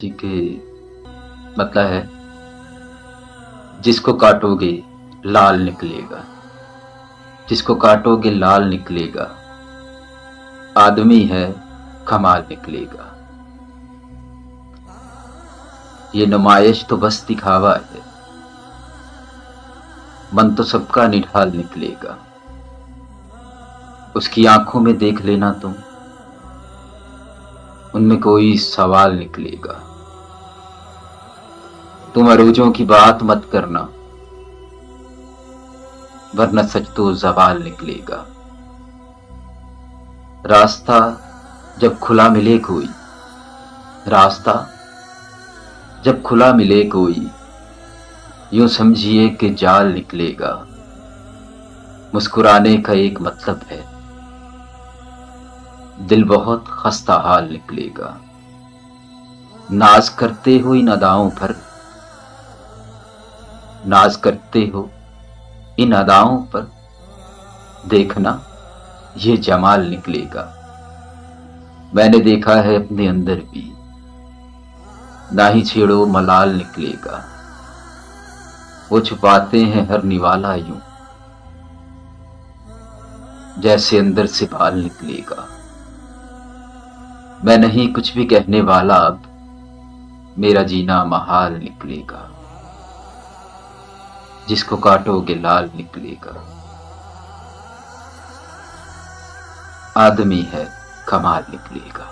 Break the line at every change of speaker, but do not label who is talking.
जी के मतलब है, जिसको काटोगे लाल निकलेगा, जिसको काटोगे लाल निकलेगा, आदमी है कमाल निकलेगा। ये नुमाइश तो बस दिखावा है, मन तो सबका निढाल निकलेगा। उसकी आंखों में देख लेना तुम, उनमें कोई सवाल निकलेगा। तुम अरूजों की बात मत करना, वरना सच तो ज़वाल निकलेगा। रास्ता जब खुला मिले कोई, रास्ता जब खुला मिले कोई, यूं समझिए कि जाल निकलेगा। मुस्कुराने का एक मतलब है, दिल बहुत खस्ता हाल निकलेगा। नाज करते हो इन अदाओं पर, नाज करते हो इन अदाओं पर, देखना ये जमाल निकलेगा। मैंने देखा है अपने अंदर भी, ना ही छेड़ो मलाल निकलेगा। वो छुपाते हैं हर निवाला यूं, जैसे अंदर से बाल निकलेगा। मैं नहीं कुछ भी कहने वाला अब, मेरा जीना महाल निकलेगा। जिसको काटोगे लाल निकलेगा, आदमी है कमाल निकलेगा।